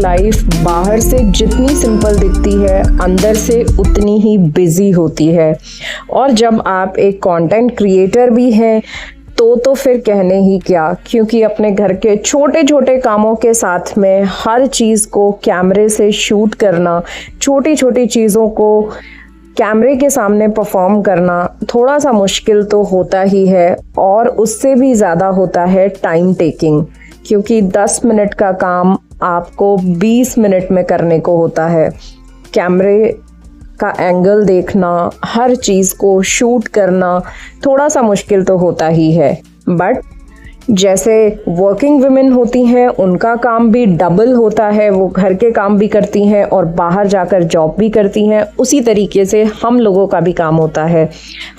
Life बाहर से जितनी सिंपल दिखती है अंदर से उतनी ही बिजी होती है। और जब आप एक कंटेंट क्रिएटर भी हैं तो फिर कहने ही क्या, क्योंकि अपने घर के छोटे छोटे कामों के साथ में हर चीज़ को कैमरे से शूट करना, छोटी छोटी चीज़ों को कैमरे के सामने परफॉर्म करना थोड़ा सा मुश्किल तो होता ही है, और उससे भी ज़्यादा होता है टाइम टेकिंग, क्योंकि 10 मिनट का काम आपको 20 मिनट में करने को होता है। कैमरे का एंगल देखना, हर चीज़ को शूट करना थोड़ा सा मुश्किल तो होता ही है। बट जैसे वर्किंग वुमेन होती हैं उनका काम भी डबल होता है, वो घर के काम भी करती हैं और बाहर जाकर जॉब भी करती हैं, उसी तरीके से हम लोगों का भी काम होता है।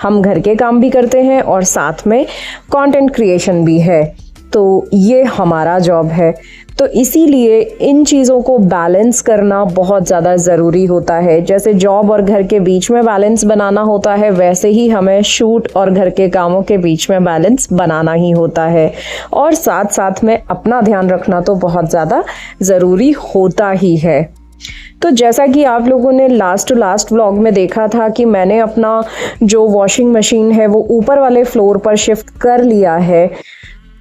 हम घर के काम भी करते हैं और साथ में कंटेंट क्रिएशन भी है, तो ये हमारा जॉब है। तो इसीलिए इन चीज़ों को बैलेंस करना बहुत ज़्यादा ज़रूरी होता है। जैसे जॉब और घर के बीच में बैलेंस बनाना होता है, वैसे ही हमें शूट और घर के कामों के बीच में बैलेंस बनाना ही होता है। और साथ साथ में अपना ध्यान रखना तो बहुत ज़्यादा ज़रूरी होता ही है। तो जैसा कि आप लोगों ने लास्ट टू लास्ट व्लॉग में देखा था कि मैंने अपना जो वॉशिंग मशीन है वो ऊपर वाले फ्लोर पर शिफ्ट कर लिया है,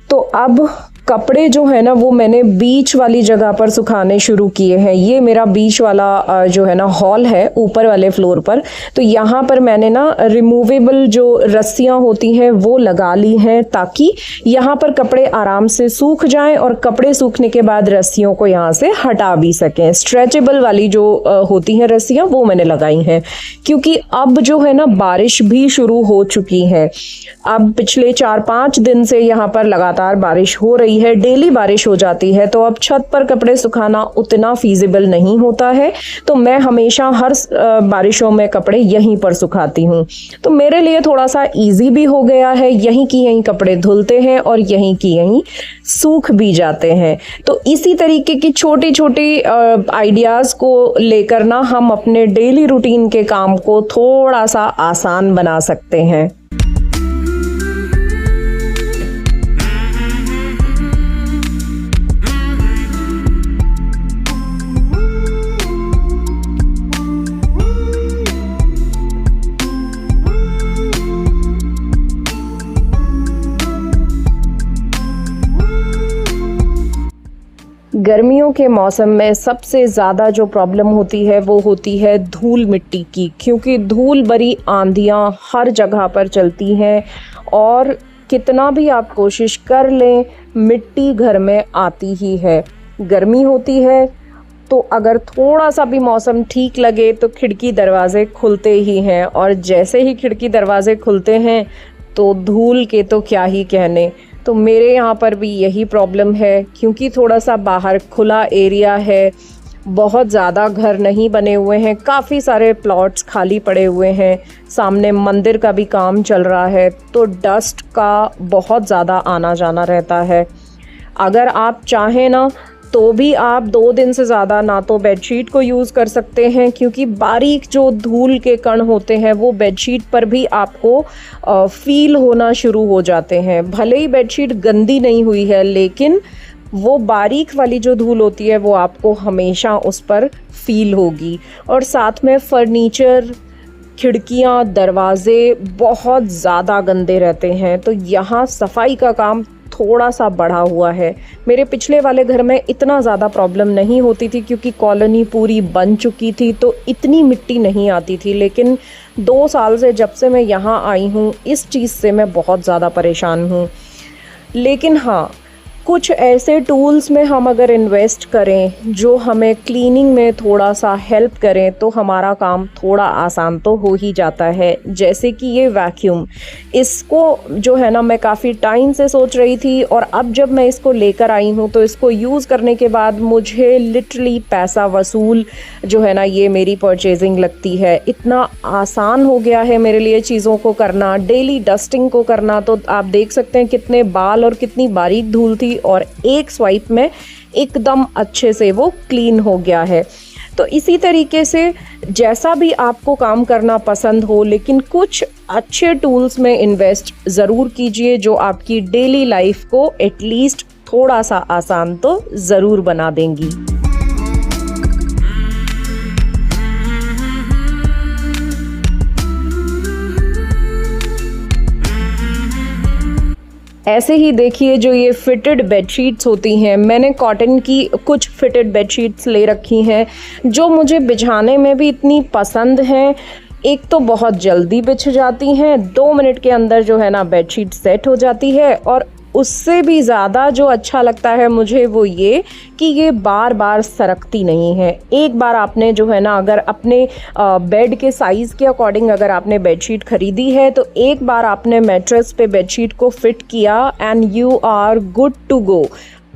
तो अब कपड़े जो है ना वो मैंने बीच वाली जगह पर सुखाने शुरू किए हैं। ये मेरा बीच वाला जो है ना हॉल है ऊपर वाले फ्लोर पर, तो यहाँ पर मैंने ना रिमूवेबल जो रस्सियाँ होती हैं वो लगा ली हैं, ताकि यहाँ पर कपड़े आराम से सूख जाएं और कपड़े सूखने के बाद रस्सियों को यहाँ से हटा भी सकें। स्ट्रेचेबल वाली जो होती हैं रस्सियाँ वो मैंने लगाई हैं, क्योंकि अब जो है ना बारिश भी शुरू हो चुकी है। अब पिछले 4-5 दिन से यहाँ पर लगातार बारिश हो रही है, डेली बारिश हो जाती है, तो अब छत पर कपड़े सुखाना उतना फीजिबल नहीं होता है। तो मैं हमेशा हर बारिशों में कपड़े यहीं पर सुखाती हूँ, तो मेरे लिए थोड़ा सा इजी भी हो गया है। यहीं की यहीं कपड़े धुलते हैं और यहीं की यहीं सूख भी जाते हैं। तो इसी तरीके की छोटी छोटी आइडियाज़ को लेकर ना हम अपने डेली रूटीन के काम को थोड़ा सा आसान बना सकते हैं। गर्मियों के मौसम में सबसे ज़्यादा जो प्रॉब्लम होती है वो होती है धूल मिट्टी की, क्योंकि धूल भरी आंधियाँ हर जगह पर चलती हैं और कितना भी आप कोशिश कर लें मिट्टी घर में आती ही है। गर्मी होती है तो अगर थोड़ा सा भी मौसम ठीक लगे तो खिड़की दरवाजे खुलते ही हैं, और जैसे ही खिड़की दरवाजे खुलते हैं तो धूल के तो क्या ही कहने। तो मेरे यहाँ पर भी यही प्रॉब्लम है, क्योंकि थोड़ा सा बाहर खुला एरिया है, बहुत ज़्यादा घर नहीं बने हुए हैं, काफ़ी सारे प्लॉट्स खाली पड़े हुए हैं, सामने मंदिर का भी काम चल रहा है, तो डस्ट का बहुत ज़्यादा आना जाना रहता है। अगर आप चाहें ना तो भी आप 2 दिन से ज़्यादा ना तो बेडशीट को यूज़ कर सकते हैं, क्योंकि बारीक जो धूल के कण होते हैं वो बेडशीट पर भी आपको फील होना शुरू हो जाते हैं। भले ही बेडशीट गंदी नहीं हुई है, लेकिन वो बारीक वाली जो धूल होती है वो आपको हमेशा उस पर फील होगी। और साथ में फर्नीचर, खिड़कियाँ, दरवाजे बहुत ज़्यादा गंदे रहते हैं, तो यहाँ सफाई का काम थोड़ा सा बढ़ा हुआ है। मेरे पिछले वाले घर में इतना ज़्यादा प्रॉब्लम नहीं होती थी, क्योंकि कॉलोनी पूरी बन चुकी थी तो इतनी मिट्टी नहीं आती थी, लेकिन 2 साल से जब से मैं यहाँ आई हूँ इस चीज़ से मैं बहुत ज़्यादा परेशान हूँ। लेकिन हाँ, कुछ ऐसे टूल्स में हम अगर इन्वेस्ट करें जो हमें क्लीनिंग में थोड़ा सा हेल्प करें तो हमारा काम थोड़ा आसान तो हो ही जाता है। जैसे कि ये वैक्यूम, इसको जो है ना मैं काफ़ी टाइम से सोच रही थी, और अब जब मैं इसको लेकर आई हूँ तो इसको यूज़ करने के बाद मुझे लिटरली पैसा वसूल जो है ना ये मेरी परचेजिंग लगती है। इतना आसान हो गया है मेरे लिए चीज़ों को करना, डेली डस्टिंग को करना। तो आप देख सकते हैं कितने बाल और कितनी बारीक धूल थी, और एक स्वाइप में एकदम अच्छे से वो क्लीन हो गया है। तो इसी तरीके से जैसा भी आपको काम करना पसंद हो, लेकिन कुछ अच्छे टूल्स में इन्वेस्ट ज़रूर कीजिए जो आपकी डेली लाइफ को एटलीस्ट थोड़ा सा आसान तो ज़रूर बना देंगी। ऐसे ही देखिए जो ये फिटेड बेडशीट्स होती हैं, मैंने कॉटन की कुछ फिटेड बेडशीट्स ले रखी हैं जो मुझे बिछाने में भी इतनी पसंद हैं। एक तो बहुत जल्दी बिछ जाती हैं, 2 मिनट के अंदर जो है ना बेडशीट सेट हो जाती है, और उससे भी ज़्यादा जो अच्छा लगता है मुझे वो ये कि ये बार बार सरकती नहीं है। एक बार आपने जो है ना अगर अपने बेड के साइज़ के अकॉर्डिंग अगर आपने बेडशीट ख़रीदी है तो एक बार आपने मैट्रेस पे बेडशीट को फिट किया and you are good to go.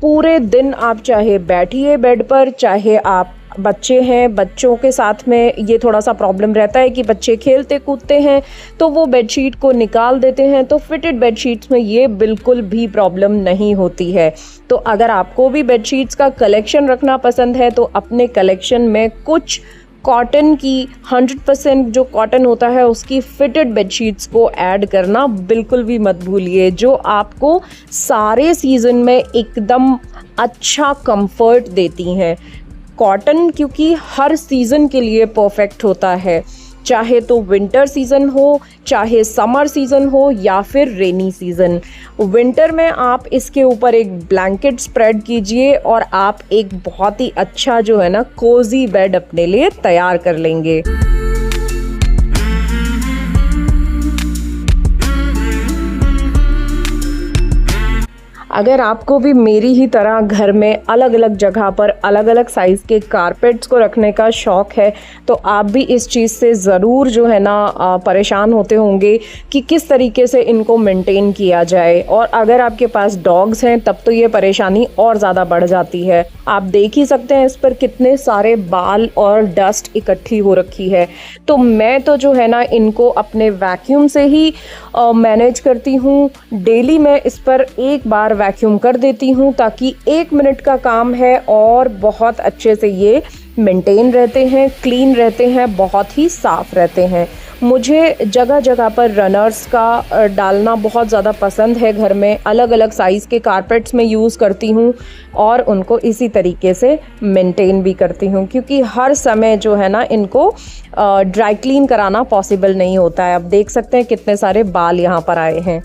पूरे दिन आप चाहे बैठिए बेड पर, चाहे आप बच्चे हैं, बच्चों के साथ में ये थोड़ा सा प्रॉब्लम रहता है कि बच्चे खेलते कूदते हैं तो वो बेडशीट को निकाल देते हैं, तो फिटेड बेडशीट्स में ये बिल्कुल भी प्रॉब्लम नहीं होती है। तो अगर आपको भी बेडशीट्स का कलेक्शन रखना पसंद है तो अपने कलेक्शन में कुछ कॉटन की 100% जो कॉटन होता है उसकी फिटेड बेडशीट्स को ऐड करना बिल्कुल भी मत भूलिए, जो आपको सारे सीज़न में एकदम अच्छा कंफर्ट देती हैं। कॉटन क्योंकि हर सीज़न के लिए परफेक्ट होता है, चाहे तो विंटर सीज़न हो, चाहे समर सीज़न हो या फिर रेनी सीज़न। विंटर में आप इसके ऊपर एक ब्लैंकेट स्प्रेड कीजिए और आप एक बहुत ही अच्छा जो है ना कोजी बेड अपने लिए तैयार कर लेंगे। अगर आपको भी मेरी ही तरह घर में अलग अलग जगह पर अलग अलग साइज़ के कारपेट्स को रखने का शौक़ है तो आप भी इस चीज़ से ज़रूर जो है ना परेशान होते होंगे कि किस तरीके से इनको मेंटेन किया जाए। और अगर आपके पास डॉग्स हैं तब तो ये परेशानी और ज़्यादा बढ़ जाती है। आप देख ही सकते हैं इस पर कितने सारे बाल और डस्ट इकट्ठी हो रखी है। तो मैं तो जो है ना इनको अपने वैक्यूम से ही मैनेज करती हूँ। डेली मैं इस पर एक बार वैक्यूम कर देती हूँ ताकि 1 मिनट का काम है और बहुत अच्छे से ये मेंटेन रहते हैं, क्लीन रहते हैं, बहुत ही साफ़ रहते हैं। मुझे जगह जगह पर रनर्स का डालना बहुत ज़्यादा पसंद है। घर में अलग अलग साइज़ के कारपेट्स में यूज़ करती हूँ और उनको इसी तरीके से मेंटेन भी करती हूँ, क्योंकि हर समय जो है ना इनको ड्राई क्लीन कराना पॉसिबल नहीं होता है। अब देख सकते हैं कितने सारे बाल यहाँ पर आए हैं।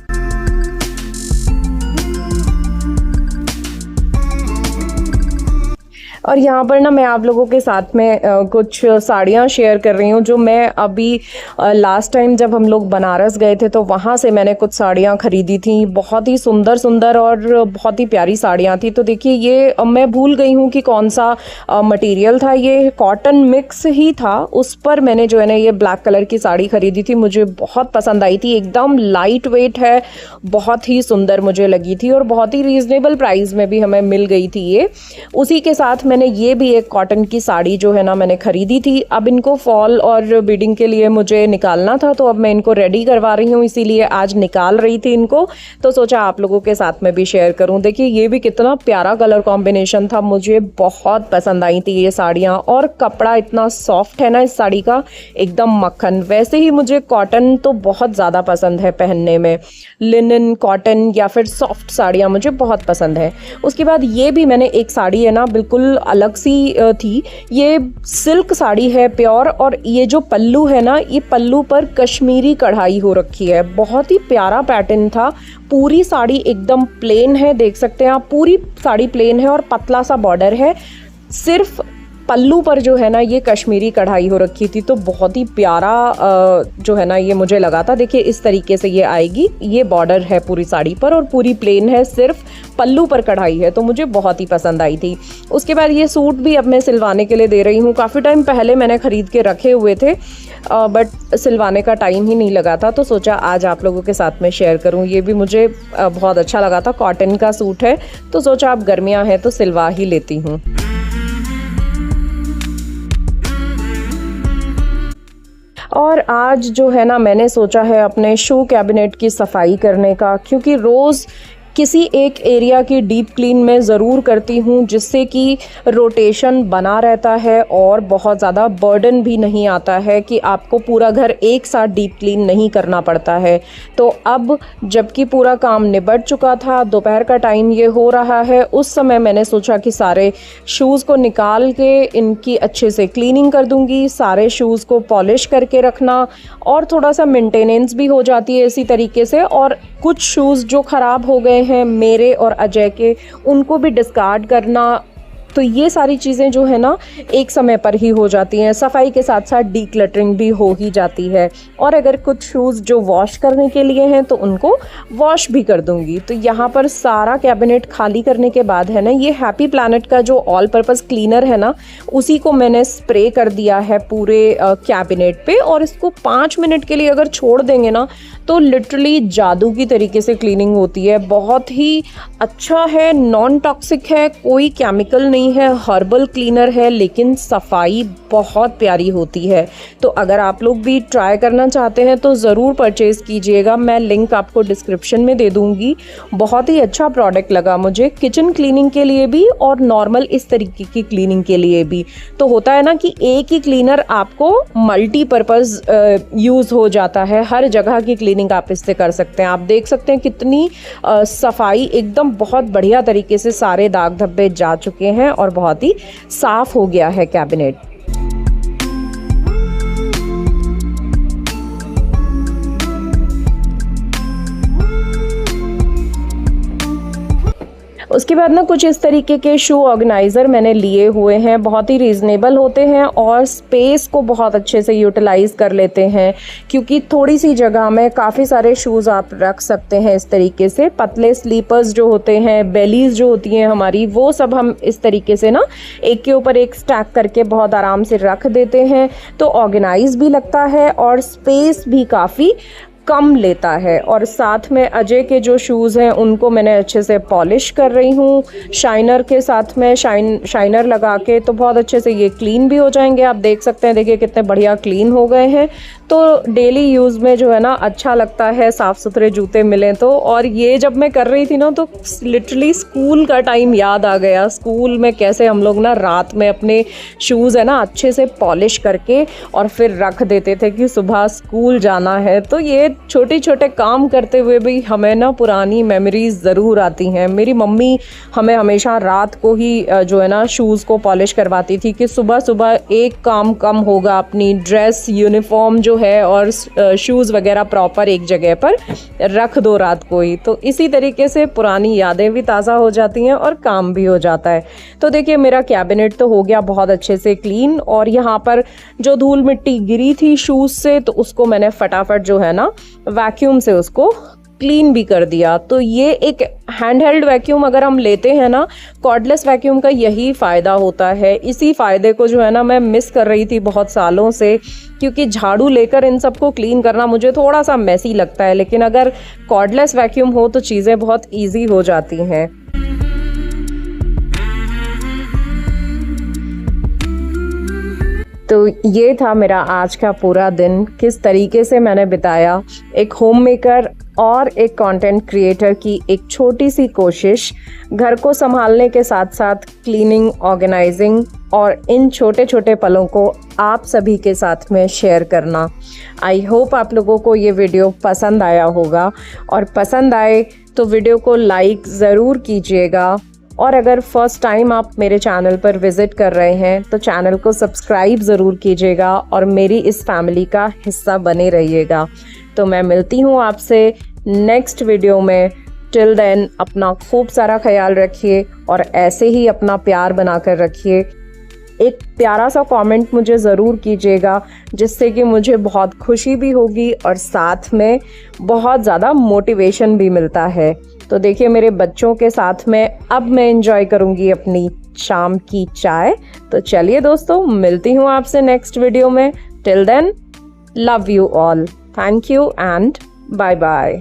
और यहाँ पर ना मैं आप लोगों के साथ में कुछ साड़ियाँ शेयर कर रही हूँ जो मैं अभी लास्ट टाइम जब हम लोग बनारस गए थे तो वहाँ से मैंने कुछ साड़ियाँ ख़रीदी थी। बहुत ही सुंदर सुंदर और बहुत ही प्यारी साड़ियाँ थी। तो देखिए ये मैं भूल गई हूँ कि कौन सा मटेरियल था, ये कॉटन मिक्स ही था। उस पर मैंने जो है ना ये ब्लैक कलर की साड़ी ख़रीदी थी, मुझे बहुत पसंद आई थी। एकदम लाइट वेट है, बहुत ही सुंदर मुझे लगी थी और बहुत ही रीज़नेबल प्राइस में भी हमें मिल गई थी ये। उसी के साथ मैंने ये भी एक कॉटन की साड़ी जो है ना मैंने ख़रीदी थी। अब इनको फॉल और बीडिंग के लिए मुझे निकालना था तो अब मैं इनको रेडी करवा रही हूँ, इसीलिए आज निकाल रही थी इनको, तो सोचा आप लोगों के साथ में भी शेयर करूँ। देखिए ये भी कितना प्यारा कलर कॉम्बिनेशन था, मुझे बहुत पसंद आई थी ये साड़ियाँ। और कपड़ा इतना सॉफ्ट है ना इस साड़ी का, एकदम मक्खन। वैसे ही मुझे कॉटन तो बहुत ज़्यादा पसंद है पहनने में, लिनन कॉटन या फिर सॉफ्ट साड़ियाँ मुझे बहुत पसंद है। उसके बाद ये भी मैंने एक साड़ी है ना बिल्कुल अलग सी थी, ये सिल्क साड़ी है प्योर, और ये जो पल्लू है ना ये पल्लू पर कश्मीरी कढ़ाई हो रखी है, बहुत ही प्यारा पैटर्न था। पूरी साड़ी एकदम प्लेन है, देख सकते हैं आप, पूरी साड़ी प्लेन है और पतला सा बॉर्डर है। सिर्फ पल्लू पर जो है ना ये कश्मीरी कढ़ाई हो रखी थी, तो बहुत ही प्यारा जो है ना ये मुझे लगा था। देखिए इस तरीके से ये आएगी, ये बॉर्डर है पूरी साड़ी पर और पूरी प्लेन है, सिर्फ पल्लू पर कढ़ाई है, तो मुझे बहुत ही पसंद आई थी। उसके बाद ये सूट भी अब मैं सिलवाने के लिए दे रही हूँ। काफ़ी टाइम पहले मैंने ख़रीद के रखे हुए थे बट सिलवाने का टाइम ही नहीं लगा था, तो सोचा आज आप लोगों के साथ में शेयर करूँ। ये भी मुझे बहुत अच्छा लगा था, कॉटन का सूट है, तो सोचा अब गर्मियाँ हैं तो सिलवा ही लेती हूँ। और आज जो है ना मैंने सोचा है अपने शू कैबिनेट की सफाई करने का, क्योंकि रोज़ किसी एक एरिया की डीप क्लीन मैं ज़रूर करती हूँ, जिससे कि रोटेशन बना रहता है और बहुत ज़्यादा बर्डन भी नहीं आता है कि आपको पूरा घर एक साथ डीप क्लीन नहीं करना पड़ता है। तो अब जबकि पूरा काम निबट चुका था, दोपहर का टाइम ये हो रहा है, उस समय मैंने सोचा कि सारे शूज़ को निकाल के इनकी अच्छे से क्लीनिंग कर दूँगी। सारे शूज़ को पॉलिश करके रखना और थोड़ा सा मेंटेनेंस भी हो जाती है इसी तरीके से। और कुछ शूज़ जो ख़राब हो गए हैं मेरे और अजय के, उनको भी डिस्कार्ड करना। तो ये सारी चीज़ें जो है ना एक समय पर ही हो जाती हैं, सफाई के साथ साथ डीक्लटरिंग भी हो ही जाती है। और अगर कुछ शूज़ जो वॉश करने के लिए हैं तो उनको वॉश भी कर दूंगी। तो यहाँ पर सारा कैबिनेट खाली करने के बाद है ना, ये हैप्पी प्लैनेट का जो ऑल पर्पज़ क्लीनर है ना, उसी को मैंने स्प्रे कर दिया है पूरे कैबिनेट पे। और इसको 5 मिनट के लिए अगर छोड़ देंगे ना तो लिटरली जादू की तरीके से क्लीनिंग होती है। बहुत ही अच्छा है, नॉन टॉक्सिक है, कोई केमिकल नहीं है, हर्बल क्लीनर है, लेकिन सफाई बहुत प्यारी होती है। तो अगर आप लोग भी ट्राई करना चाहते हैं तो ज़रूर परचेज़ कीजिएगा। मैं लिंक आपको डिस्क्रिप्शन में दे दूँगी। बहुत ही अच्छा प्रोडक्ट लगा मुझे, किचन क्लीनिंग के लिए भी और नॉर्मल इस तरीके की क्लीनिंग के लिए भी। तो होता है ना कि एक ही क्लीनर आपको मल्टीपर्पज़ यूज़ हो जाता है, हर जगह की क्लीनिंग आप इससे कर सकते हैं। आप देख सकते हैं कितनी सफाई, एकदम बहुत बढ़िया तरीके से सारे दाग धब्बे जा चुके हैं और बहुत ही साफ हो गया है कैबिनेट। उसके बाद ना कुछ इस तरीके के शू ऑर्गेनाइज़र मैंने लिए हुए हैं, बहुत ही रीज़नेबल होते हैं और स्पेस को बहुत अच्छे से यूटिलाइज़ कर लेते हैं, क्योंकि थोड़ी सी जगह में काफ़ी सारे शूज़ आप रख सकते हैं इस तरीके से। पतले स्लीपर्स जो होते हैं, बेलीज़ जो होती हैं हमारी, वो सब हम इस तरीके से ना एक के ऊपर एक स्टैक करके बहुत आराम से रख देते हैं। तो ऑर्गेनाइज भी लगता है और स्पेस भी काफ़ी कम लेता है। और साथ में अजय के जो शूज़ हैं उनको मैंने अच्छे से पॉलिश कर रही हूँ शाइनर के साथ में, शाइनर लगा के, तो बहुत अच्छे से ये क्लीन भी हो जाएंगे। आप देख सकते हैं, देखिए कितने बढ़िया क्लीन हो गए हैं। तो डेली यूज़ में जो है ना अच्छा लगता है, साफ़ सुथरे जूते मिलें तो। और ये जब मैं कर रही थी ना तो लिटरली स्कूल का टाइम याद आ गया। स्कूल में कैसे हम लोग ना रात में अपने शूज़ है ना अच्छे से पॉलिश करके और फिर रख देते थे कि सुबह स्कूल जाना है। तो ये छोटे छोटे काम करते हुए भी हमें ना पुरानी मेमोरीज ज़रूर आती हैं। मेरी मम्मी हमें हमेशा रात को ही जो है ना शूज़ को पॉलिश करवाती थी कि सुबह सुबह एक काम कम होगा, अपनी ड्रेस, यूनिफॉर्म जो है और शूज़ वगैरह प्रॉपर एक जगह पर रख दो रात को ही। तो इसी तरीके से पुरानी यादें भी ताज़ा हो जाती हैं और काम भी हो जाता है। तो देखिए मेरा कैबिनेट तो हो गया बहुत अच्छे से क्लीन। और यहाँ पर जो धूल मिट्टी गिरी थी शूज़ से, तो उसको मैंने फटाफट जो है ना वैक्यूम से उसको क्लीन भी कर दिया। तो ये एक हैंड हेल्ड वैक्यूम अगर हम लेते हैं ना, कॉर्डलेस वैक्यूम का यही फ़ायदा होता है। इसी फ़ायदे को जो है ना मैं मिस कर रही थी बहुत सालों से, क्योंकि झाड़ू लेकर इन सबको क्लीन करना मुझे थोड़ा सा मेसी लगता है। लेकिन अगर कॉर्डलेस वैक्यूम हो तो चीज़ें बहुत ईजी हो जाती हैं। तो ये था मेरा आज का पूरा दिन, किस तरीके से मैंने बिताया। एक होम मेकर और एक कंटेंट क्रिएटर की एक छोटी सी कोशिश, घर को संभालने के साथ साथ क्लीनिंग, ऑर्गेनाइजिंग और इन छोटे छोटे पलों को आप सभी के साथ में शेयर करना। आई होप आप लोगों को ये वीडियो पसंद आया होगा, और पसंद आए तो वीडियो को लाइक ज़रूर कीजिएगा। और अगर फर्स्ट टाइम आप मेरे चैनल पर विज़िट कर रहे हैं तो चैनल को सब्सक्राइब ज़रूर कीजिएगा और मेरी इस फैमिली का हिस्सा बने रहिएगा। तो मैं मिलती हूँ आपसे नेक्स्ट वीडियो में। टिल देन अपना खूब सारा ख्याल रखिए और ऐसे ही अपना प्यार बनाकर रखिए। एक प्यारा सा कमेंट मुझे ज़रूर कीजिएगा, जिससे कि मुझे बहुत खुशी भी होगी और साथ में बहुत ज़्यादा मोटिवेशन भी मिलता है। तो देखिए मेरे बच्चों के साथ में अब मैं एंजॉय करूँगी अपनी शाम की चाय। तो चलिए दोस्तों, मिलती हूँ आपसे नेक्स्ट वीडियो में। Till then, love you all, thank you and bye bye.